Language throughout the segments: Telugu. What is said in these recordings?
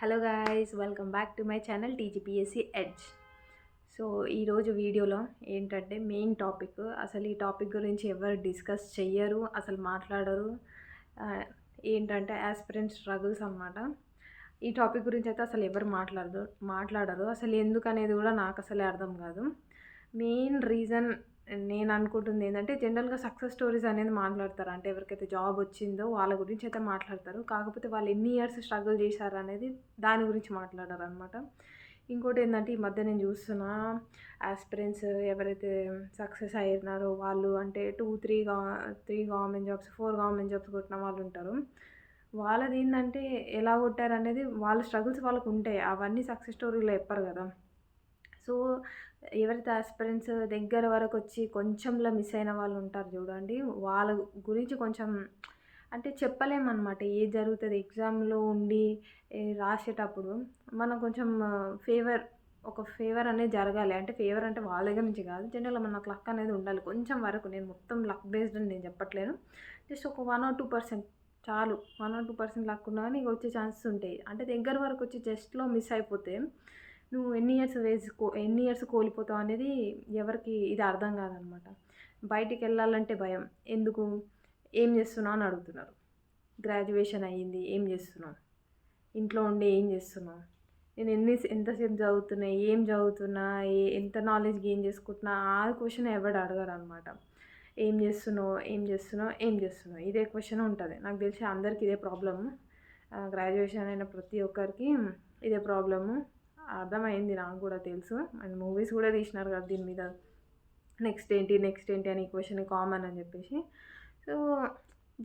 Hello guys, welcome back to my channel TGPSC edge. So ఈరోజు వీడియోలో ఏంటంటే మెయిన్ టాపిక్, అసలు ఈ టాపిక్ గురించి ఎవరు డిస్కస్ చెయ్యరు, అసలు మాట్లాడరు. ఆ, ఏంటంటే యాస్పిరెంట్ స్ట్రగుల్స్ అన్నమాట. ఈ టాపిక్ గురించి అయితే అసలు ఎవరు మాట్లాడరు అసలు ఎందుకు అనేది కూడా నాకు అసలే అర్థం కాదు. మెయిన్ రీజన్ నేను అనుకుంటుంది ఏంటంటే, జనరల్గా సక్సెస్ స్టోరీస్ అనేది మాట్లాడతారు. అంటే ఎవరికైతే జాబ్ వచ్చిందో వాళ్ళ గురించి అయితే మాట్లాడతారు. కాకపోతే వాళ్ళు ఎన్ని ఇయర్స్ స్ట్రగుల్ చేశారు అనేది దాని గురించి మాట్లాడారు అనమాట. ఇంకోటి ఏంటంటే, ఈ మధ్య నేను చూస్తున్నా ఆస్పిరెంట్స్ ఎవరైతే సక్సెస్ అయినారో వాళ్ళు అంటే 3 గవర్నమెంట్ జాబ్స్, 4 గవర్నమెంట్ జాబ్స్ కొట్టిన వాళ్ళు ఉంటారు. వాళ్ళది ఏంటంటే ఎలా కొట్టారు అనేది వాళ్ళ స్ట్రగుల్స్ వాళ్ళకు ఉంటాయి. అవన్నీ సక్సెస్ స్టోరీలో చెప్పరు కదా. సో ఎవరైతే ఆస్పిరెంట్స్ దగ్గర వరకు వచ్చి కొంచెంలో మిస్ అయిన వాళ్ళు ఉంటారు చూడండి, వాళ్ళ గురించి కొంచెం అంటే చెప్పలేమన్నమాట. ఏది జరుగుతుంది ఎగ్జామ్లో ఉండి రాసేటప్పుడు మనం కొంచెం ఫేవర్ అనేది జరగాలి. అంటే ఫేవర్ అంటే వాళ్ళ దగ్గర నుంచి కాదు, జనరల్గా మనకు లక్ అనేది ఉండాలి కొంచెం వరకు. నేను మొత్తం లక్ బేస్డ్ అని నేను చెప్పట్లేను, జస్ట్ ఒక 1 or 2% చాలు. 1 or 2% లక్ ఉన్నా కానీ వచ్చే ఛాన్సెస్ ఉంటాయి. అంటే దగ్గర వరకు వచ్చి జస్ట్లో మిస్ అయిపోతే నువ్వు ఎన్ని ఇయర్స్ కోల్పోతావు అనేది ఎవరికి ఇది అర్థం కాదనమాట. బయటికి వెళ్ళాలంటే భయం. ఎందుకు? ఏం చేస్తున్నావు అని అడుగుతున్నారు. గ్రాడ్యుయేషన్ అయ్యింది, ఏం చేస్తున్నావు? ఇంట్లో ఉండి ఏం చేస్తున్నావు? నేను ఎంతసేపు చదువుతున్నా, ఏం చదువుతున్నా, ఎంత నాలెడ్జ్ గెయిన్ చేసుకుంటున్నా, ఆ క్వశ్చన్ ఎవడు అడగరు అనమాట. ఏం చేస్తున్నావు ఇదే క్వశ్చన్ ఉంటుంది. నాకు తెలిసి అందరికీ ఇదే ప్రాబ్లము. గ్రాడ్యుయేషన్ అయిన ప్రతి ఒక్కరికి ఇదే ప్రాబ్లము. అర్థమైంది, నాకు కూడా తెలుసు. అండ్ మూవీస్ కూడా తీసినారు కదా దీని మీద, నెక్స్ట్ ఏంటి అని క్వశ్చన్ కామన్ అని చెప్పేసి. సో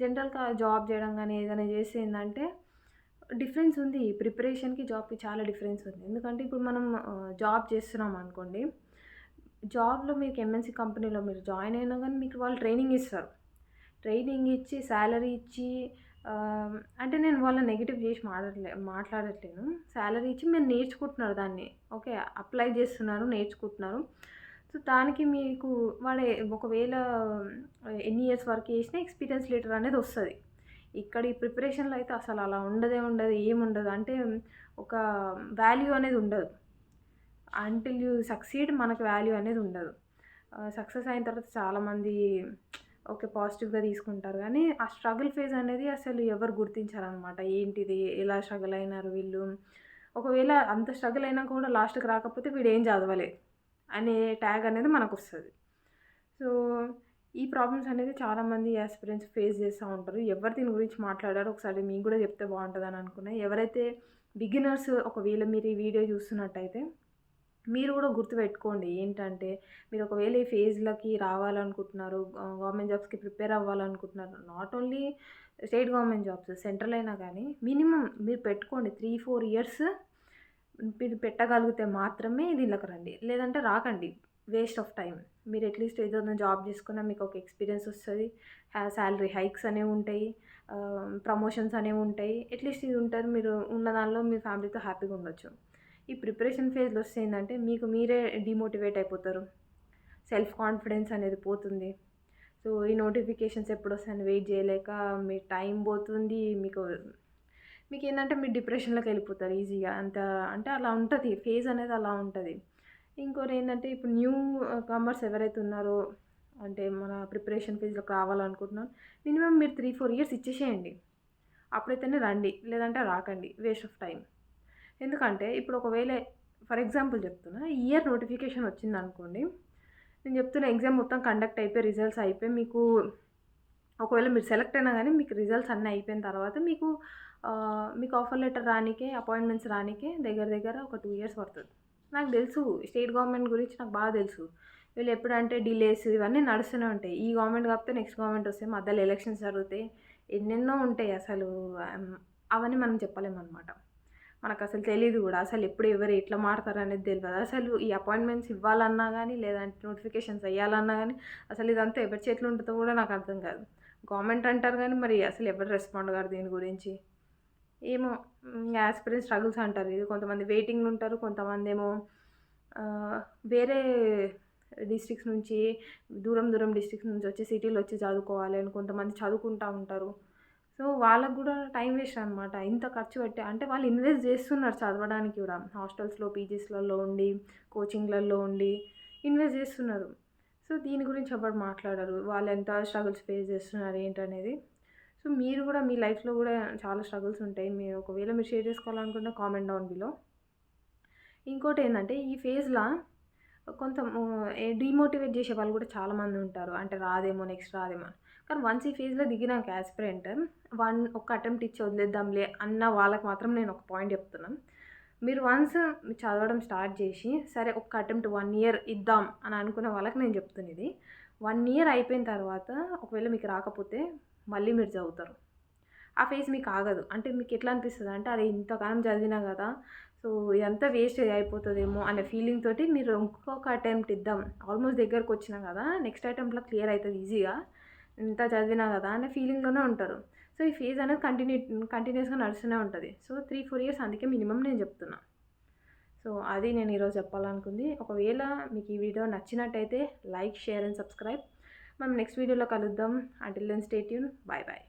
జనరల్గా జాబ్ చేయడం కానీ ఏదైనా చేస్తే ఏంటంటే డిఫరెన్స్ ఉంది. ప్రిపరేషన్కి జాబ్కి చాలా డిఫరెన్స్ ఉంది. ఎందుకంటే ఇప్పుడు మనం జాబ్ చేస్తున్నాం అనుకోండి, జాబ్లో మీకు ఎంఎన్సీ కంపెనీలో మీరు జాయిన్ అయినా కానీ మీకు వాళ్ళు ట్రైనింగ్ ఇస్తారు. ట్రైనింగ్ ఇచ్చి శాలరీ ఇచ్చి అంటే నేను వాళ్ళ నెగిటివ్ చేసి మాట్లాడట్లేను. శాలరీ ఇచ్చి మీరు నేర్చుకుంటున్నారు దాన్ని, ఓకే, అప్లై చేస్తున్నారు, నేర్చుకుంటున్నారు. సో దానికి మీకు వాడే ఒకవేళ ఎన్ని ఇయర్స్ వర్క్ చేసినా ఎక్స్పీరియన్స్ లెటర్ అనేది వస్తుంది. ఇక్కడ ఈ ప్రిపరేషన్లో అయితే అసలు అలా ఉండదు, ఏముండదు. అంటే ఒక వాల్యూ అనేది ఉండదు. అంటిల్ యూ సక్సీడ్ మనకు వాల్యూ అనేది ఉండదు. సక్సెస్ అయిన తర్వాత చాలామంది ఓకే పాజిటివ్గా తీసుకుంటారు, కానీ ఆ స్ట్రగుల్ ఫేజ్ అనేది అసలు ఎవరు గుర్తించారనమాట. ఏంటిది, ఎలా స్ట్రగుల్ అయినారు వీళ్ళు, ఒకవేళ అంత స్ట్రగుల్ అయినా కూడా లాస్ట్కి రాకపోతే వీడు ఏం చదవలే అనే ట్యాగ్ అనేది మనకు వస్తుంది. సో ఈ ప్రాబ్లమ్స్ అనేది చాలామంది యాస్పిరెంట్స్ ఫేస్ చేస్తూ ఉంటారు. ఎవరు దీని గురించి మాట్లాడారో ఒకసారి మీకు కూడా చెప్తే బాగుంటుందని అనుకున్నాను. ఎవరైతే బిగినర్స్ ఒకవేళ మీరు ఈ వీడియో చూస్తున్నట్టయితే మీరు కూడా గుర్తుపెట్టుకోండి. ఏంటంటే మీరు ఒకవేళ ఈ ఫేజ్లకి రావాలనుకుంటున్నారు, గవర్నమెంట్ జాబ్స్కి ప్రిపేర్ అవ్వాలనుకుంటున్నారు, not only state government jobs, central అయినా కానీ మినిమం మీరు పెట్టుకోండి 3-4 ఇయర్స్ మీరు పెట్టగలిగితే మాత్రమే దీనిలోకి రండి. లేదంటే రాకండి, వేస్ట్ ఆఫ్ టైం. మీరు అట్లీస్ట్ ఏదైనా జాబ్ చేసుకున్నా మీకు ఒక ఎక్స్పీరియన్స్ వస్తుంది, శాలరీ హైక్స్ అనేవి ఉంటాయి, ప్రమోషన్స్ అనేవి ఉంటాయి. అట్లీస్ట్ ఇది ఉంటారు, మీరు ఉన్న దానిలో మీ ఫ్యామిలీతో హ్యాపీగా ఉండొచ్చు. ఈ ప్రిపరేషన్ ఫేజ్లో వస్తే ఏంటంటే మీకు మీరే డిమోటివేట్ అయిపోతారు, సెల్ఫ్ కాన్ఫిడెన్స్ అనేది పోతుంది. సో ఈ నోటిఫికేషన్స్ ఎప్పుడు వస్తాయని వెయిట్ చేయలేక మీ టైం పోతుంది. మీకు ఏంటంటే మీరు డిప్రెషన్లోకి వెళ్ళిపోతారు ఈజీగా. అంటే అలా ఉంటుంది ఫేజ్ అనేది, అలా ఉంటుంది. ఇంకోటి ఏంటంటే ఇప్పుడు న్యూ కమర్స్ ఎవరైతే ఉన్నారో, అంటే మన ప్రిపరేషన్ ఫేజ్లోకి రావాలనుకుంటున్నారో, మినిమం మీరు 3-4 ఇయర్స్ ఇచ్చేసేయండి. అప్పుడైతేనే రండి, లేదంటే రాకండి, వేస్ట్ ఆఫ్ టైం. ఎందుకంటే ఇప్పుడు ఒకవేళ ఫర్ ఎగ్జాంపుల్ చెప్తున్నా, ఇయర్ నోటిఫికేషన్ వచ్చింది అనుకోండి, నేను చెప్తున్న ఎగ్జామ్ మొత్తం కండక్ట్ అయిపోయి రిజల్ట్స్ అయిపోయి మీకు ఒకవేళ మీరు సెలెక్ట్ అయినా కానీ మీకు రిజల్ట్స్ అన్నీ అయిపోయిన తర్వాత మీకు ఆఫర్ లెటర్ రానికే, అపాయింట్మెంట్స్ రానికే దగ్గర ఒక 2 ఇయర్స్ పడుతుంది. నాకు తెలుసు, స్టేట్ గవర్నమెంట్ గురించి నాకు బాగా తెలుసు. వీళ్ళు ఎప్పుడంటే డిలేస్ ఇవన్నీ నడుస్తూనే ఉంటాయి. ఈ గవర్నమెంట్ కాకపోతే నెక్స్ట్ గవర్నమెంట్ వస్తే మధ్యలో ఎలక్షన్స్ జరుగుతాయి, ఎన్నెన్నో ఉంటాయి. అసలు అవన్నీ మనం చెప్పలేమన్నమాట. మనకు అసలు తెలియదు కూడా, అసలు ఎప్పుడు ఎవరు ఎట్లా మారుతారు అనేది తెలియదు. అసలు ఈ అపాయింట్మెంట్స్ ఇవ్వాలన్నా కానీ, లేదంటే నోటిఫికేషన్స్ వేయాలన్నా కానీ అసలు ఇదంతా ఎవరి చేతిలో ఉంటుందో కూడా నాకు అర్థం కాదు. గవర్నమెంట్ అంటారు కానీ మరి అసలు ఎవరు రెస్పాండ్ కాదు దీని గురించి. ఏమో యాస్పిరెంట్ స్ట్రగుల్స్ అంటారు. ఇది కొంతమంది వెయిటింగ్లు ఉంటారు, కొంతమంది ఏమో వేరే డిస్ట్రిక్ట్స్ నుంచి, దూరం డిస్ట్రిక్ట్స్ నుంచి వచ్చి సిటీలో వచ్చి చదువుకోవాలి అని కొంతమంది చదువుకుంటూ ఉంటారు. సో వాళ్ళకి కూడా టైం వేస్ట్ అనమాట. ఇంత ఖర్చు పెట్టి అంటే వాళ్ళు ఇన్వెస్ట్ చేస్తున్నారు చదవడానికి కూడా. హాస్టల్స్‌లో, పీజీస్‌లలో ఉండి, కోచింగ్‌లలో ఉండి ఇన్వెస్ట్ చేస్తున్నారు. సో దీని గురించి ఎవరు మాట్లాడరు. వాళ్ళు ఎంత స్ట్రగుల్స్ ఫేస్ చేస్తున్నారు ఏంటనేది. సో మీరు కూడా మీ లైఫ్‌లో కూడా చాలా స్ట్రగుల్స్ ఉంటాయి. మీరు ఒకవేళ మీరు షేర్ చేసుకోవాలనుకుంటే కామెంట్ డౌన్ బిలో. ఇంకోటేందంటే ఈ ఫేజ్‌ల కొంత డీమోటివేట్ చేసే వాళ్ళు కూడా చాలామంది ఉంటారు. అంటే రాదేమో, నెక్స్ట్ రాదేమో అని. కానీ వన్స్ ఈ ఫేజ్‌లో దిగినాక యాస్పిరెంట్ ఒక్క అటెంప్ట్ ఇచ్చి వదిలేద్దాంలే అన్న వాళ్ళకి మాత్రం నేను ఒక పాయింట్ చెప్తున్నా. మీరు వన్స్ చదవడం స్టార్ట్ చేసి సరే ఒక్క అటెంప్ట్ 1 ఇయర్ ఇద్దాం అని అనుకునే వాళ్ళకి నేను చెప్తున్నా ఇది. 1 ఇయర్ అయిపోయిన తర్వాత ఒకవేళ మీకు రాకపోతే మళ్ళీ మీరు చదువుతారు. ఆ ఫేజ్ మీకు ఆగదు. అంటే మీకు ఎట్లా అనిపిస్తదంటే అరే ఇంతకాలం చదివినా కదా! సో ఇదంతా వేస్ట్ అయిపోతదేమో అనే ఫీలింగ్ తోటి మీరు ఇంకొక అటెంప్ట్ ఇద్దాం. ఆల్మోస్ట్ దగ్గరకొచ్చినా కదా! నెక్స్ట్ అటెంప్ట్‌లో క్లియర్ అయితది ఈజీగా. ఇంత చదివినా కదా! అనే ఫీలింగ్‌లోనే ఉంటారు. సో ఈ ఫేజ్ అనేది కంటిన్యూయస్‌గా నడుస్తూనే ఉంటది. సో 3, 4 ఇయర్స్ అందుకే మినిమమ్ నేను చెప్తున్నా. సో అది నేను ఈరోజు చెప్పాలనుకుంది. ఒకవేళ మీకు ఈ వీడియో నచ్చినట్టయితే లైక్, షేర్ అండ్ సబ్స్క్రైబ్. మనం నెక్స్ట్ వీడియోలో కలుద్దాం. Until then stay tune. Bye by.